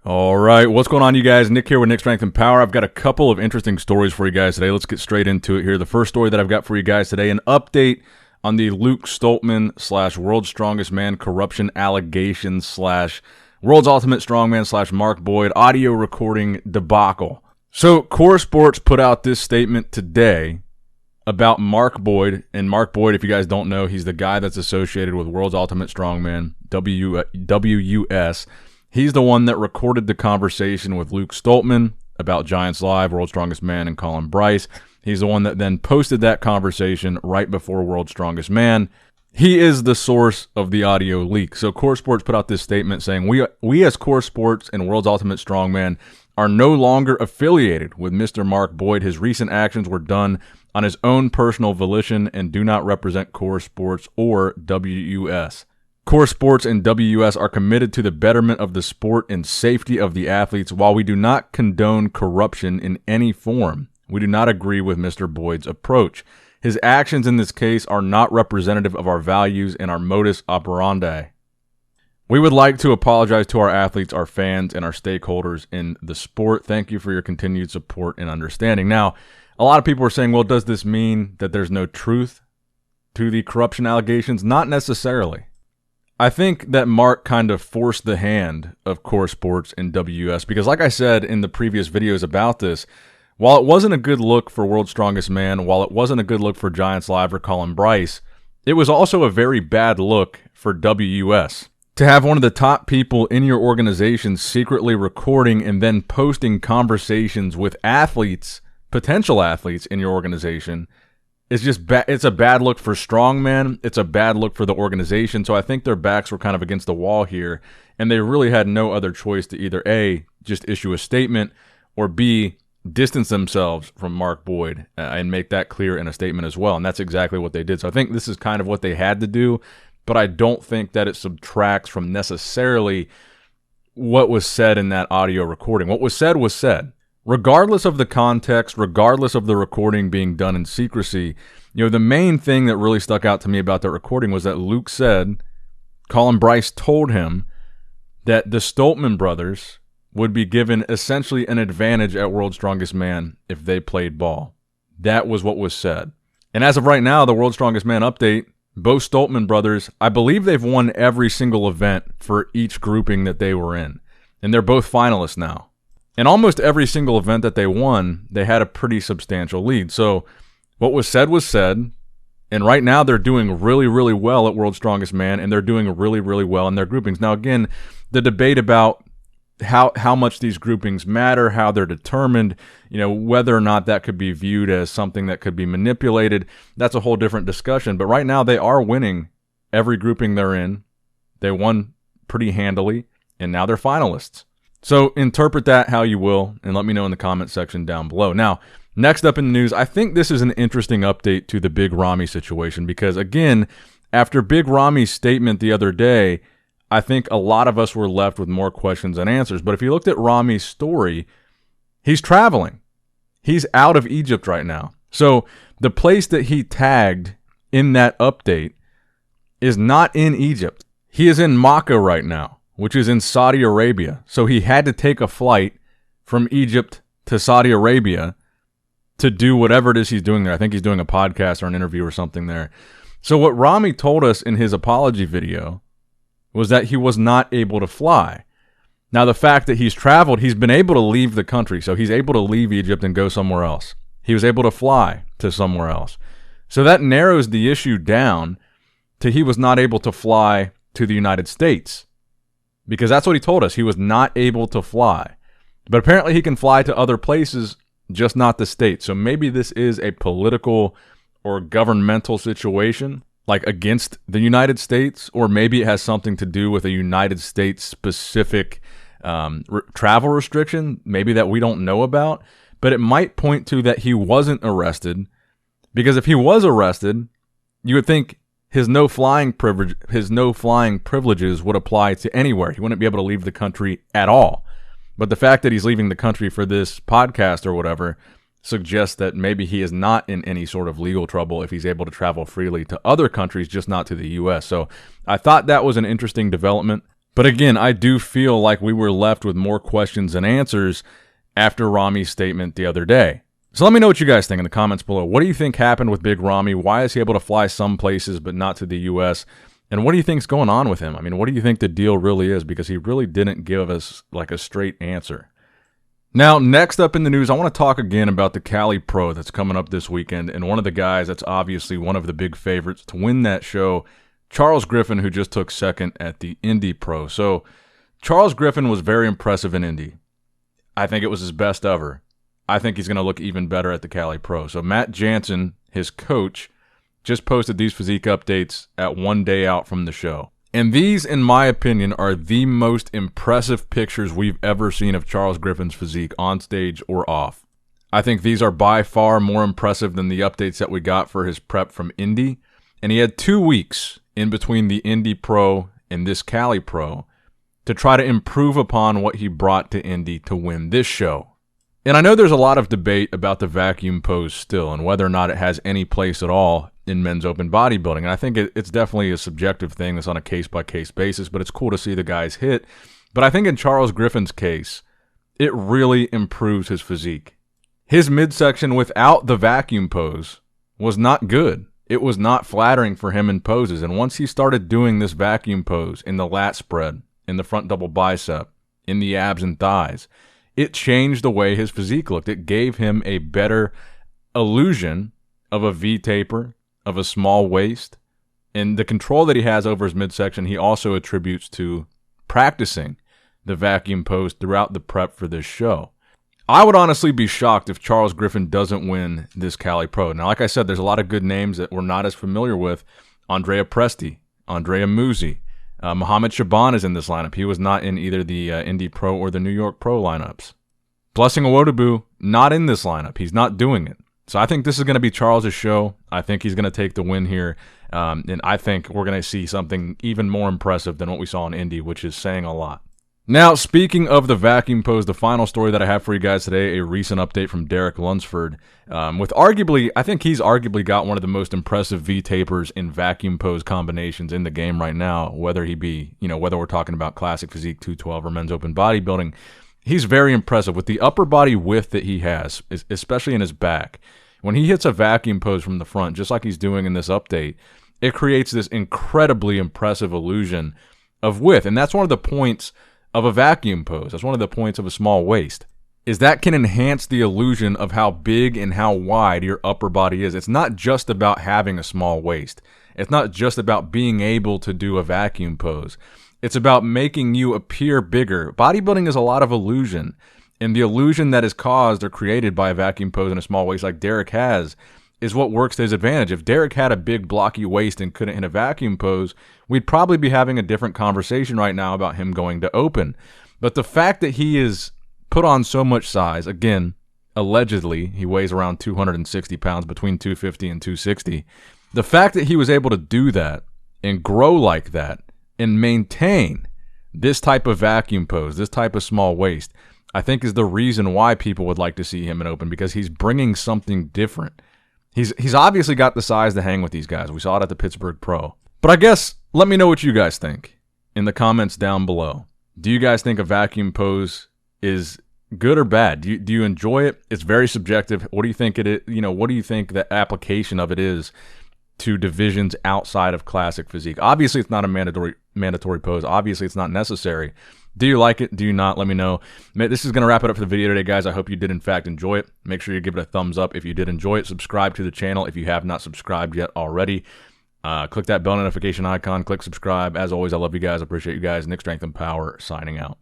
All right, what's going on, you guys? Nick here with Nick Strength and Power. I've got a couple of interesting stories for you guys today. Let's get straight into it here. The first story that I've got for you guys today, an update on the Luke Stoltman / World's Strongest Man corruption allegations / World's Ultimate Strongman / Mark Boyd audio recording debacle. So Core Sports put out this statement today about Mark Boyd. And Mark Boyd, if you guys don't know, he's the guy that's associated with World's Ultimate Strongman, WUS. He's the one that recorded the conversation with Luke Stoltman about Giants Live, World's Strongest Man, and Colin Bryce. He's the one that then posted that conversation right before World's Strongest Man. He is the source of the audio leak. So Core Sports put out this statement saying, we as Core Sports and World's Ultimate Strongman are no longer affiliated with Mr. Mark Boyd. His recent actions were done on his own personal volition and do not represent Core Sports or WUS. Core Sports and WUS are committed to the betterment of the sport and safety of the athletes. While we do not condone corruption in any form, we do not agree with Mr. Boyd's approach. His actions in this case are not representative of our values and our modus operandi. We would like to apologize to our athletes, our fans, and our stakeholders in the sport. Thank you for your continued support and understanding. Now, a lot of people are saying, well, does this mean that there's no truth to the corruption allegations? Not necessarily. I think that Mark kind of forced the hand of Core Sports and WUS because, like I said in the previous videos about this, while it wasn't a good look for World's Strongest Man, while it wasn't a good look for Giants Live or Colin Bryce, it was also a very bad look for WUS. To have one of the top people in your organization secretly recording and then posting conversations with athletes, potential athletes in your organization, it's just it's a bad look for strongman. It's a bad look for the organization. So I think their backs were kind of against the wall here, and they really had no other choice to either A, just issue a statement, or B, distance themselves from Mark Boyd and make that clear in a statement as well. And that's exactly what they did. So I think this is kind of what they had to do, but I don't think that it subtracts from necessarily what was said in that audio recording. What was said was said. Regardless of the context, regardless of the recording being done in secrecy, the main thing that really stuck out to me about that recording was that Luke said Colin Bryce told him that the Stoltman brothers would be given essentially an advantage at World's Strongest Man if they played ball. That was what was said. And as of right now, the World's Strongest Man update, both Stoltman brothers, I believe they've won every single event for each grouping that they were in. And they're both finalists now. In almost every single event that they won, they had a pretty substantial lead. So what was said was said, and right now they're doing really, really well at World's Strongest Man, and they're doing really, really well in their groupings. Now, again, the debate about how much these groupings matter, how they're determined, whether or not that could be viewed as something that could be manipulated, that's a whole different discussion. But right now they are winning every grouping they're in. They won pretty handily, and now they're finalists. So interpret that how you will, and let me know in the comment section down below. Now, next up in the news, I think this is an interesting update to the Big Ramy situation because, again, after Big Ramy's statement the other day, I think a lot of us were left with more questions than answers. But if you looked at Ramy's story, he's traveling. He's out of Egypt right now. So the place that he tagged in that update is not in Egypt. He is in Makkah right now, which is in Saudi Arabia. So he had to take a flight from Egypt to Saudi Arabia to do whatever it is he's doing there. I think he's doing a podcast or an interview or something there. So what Ramy told us in his apology video was that he was not able to fly. Now, the fact that he's traveled, he's been able to leave the country. So he's able to leave Egypt and go somewhere else. He was able to fly to somewhere else. So that narrows the issue down to he was not able to fly to the United States. Because that's what he told us. He was not able to fly. But apparently he can fly to other places, just not the States. So maybe this is a political or governmental situation, like against the United States, or maybe it has something to do with a United States specific travel restriction, maybe that we don't know about. But it might point to that he wasn't arrested, because if he was arrested, you would think his no flying privileges would apply to anywhere. He wouldn't be able to leave the country at all. But the fact that he's leaving the country for this podcast or whatever suggests that maybe he is not in any sort of legal trouble if he's able to travel freely to other countries, just not to the U.S. So I thought that was an interesting development. But again, I do feel like we were left with more questions than answers after Ramy's statement the other day. So let me know what you guys think in the comments below. What do you think happened with Big Ramy? Why is he able to fly some places but not to the U.S.? And what do you think's going on with him? I mean, what do you think the deal really is? Because he really didn't give us like a straight answer. Now, next up in the news, I want to talk again about the Cali Pro that's coming up this weekend. And one of the guys that's obviously one of the big favorites to win that show, Charles Griffen, who just took second at the Indy Pro. So Charles Griffen was very impressive in Indy. I think it was his best ever. I think he's going to look even better at the Cali Pro. So Matt Jansen, his coach, just posted these physique updates at 1 day out from the show. And these, in my opinion, are the most impressive pictures we've ever seen of Charles Griffen's physique on stage or off. I think these are by far more impressive than the updates that we got for his prep from Indy. And he had 2 weeks in between the Indy Pro and this Cali Pro to try to improve upon what he brought to Indy to win this show. And I know there's a lot of debate about the vacuum pose still and whether or not it has any place at all in men's open bodybuilding. And I think it's definitely a subjective thing that's on a case-by-case basis, but it's cool to see the guys hit. But I think in Charles Griffen's case, it really improves his physique. His midsection without the vacuum pose was not good. It was not flattering for him in poses. And once he started doing this vacuum pose in the lat spread, in the front double bicep, in the abs and thighs, it changed the way his physique looked. It gave him a better illusion of a V-taper, of a small waist. And the control that he has over his midsection, he also attributes to practicing the vacuum pose throughout the prep for this show. I would honestly be shocked if Charles Griffen doesn't win this Cali Pro. Now, like I said, there's a lot of good names that we're not as familiar with. Andrea Presti, Andrea Muzi, Muhammad Shaban is in this lineup. He was not in either the Indy Pro or the New York Pro lineups. Blessing Awodabu, not in this lineup. He's not doing it. So I think this is going to be Charles' show. I think he's going to take the win here. And I think we're going to see something even more impressive than what we saw in Indy, which is saying a lot. Now, speaking of the vacuum pose, the final story that I have for you guys today, a recent update from Derek Lunsford, with arguably, I think he's arguably got one of the most impressive V-tapers in vacuum pose combinations in the game right now, whether he be, whether we're talking about classic physique 212 or men's open bodybuilding. He's very impressive with the upper body width that he has, especially in his back. When he hits a vacuum pose from the front, just like he's doing in this update, it creates this incredibly impressive illusion of width. And that's one of the points of a vacuum pose. That's one of the points of a small waist, is that can enhance the illusion of how big and how wide your upper body is. It's not just about having a small waist. It's not just about being able to do a vacuum pose. It's about making you appear bigger. Bodybuilding is a lot of illusion, and the illusion that is caused or created by a vacuum pose in a small waist like Derek has is what works to his advantage. If Derek had a big blocky waist and couldn't hit a vacuum pose, we'd probably be having a different conversation right now about him going to open. But the fact that he is put on so much size, again, allegedly, he weighs around 260 pounds, between 250 and 260. The fact that he was able to do that and grow like that and maintain this type of vacuum pose, this type of small waist, I think is the reason why people would like to see him in open, because he's bringing something different. He's obviously got the size to hang with these guys. We saw it at the Pittsburgh Pro. But I guess, let me know what you guys think in the comments down below. Do you guys think a vacuum pose is good or bad? Do you enjoy it? It's very subjective. What do you think it is? What do you think the application of it is to divisions outside of classic physique? Obviously, it's not a mandatory pose. Obviously, it's not necessary. Do you like it? Do you not? Let me know. This is going to wrap it up for the video today, guys. I hope you did, in fact, enjoy it. Make sure you give it a thumbs up if you did enjoy it. Subscribe to the channel if you have not subscribed yet already. Click that bell notification icon. Click subscribe. As always, I love you guys. I appreciate you guys. Nick Strength and Power signing out.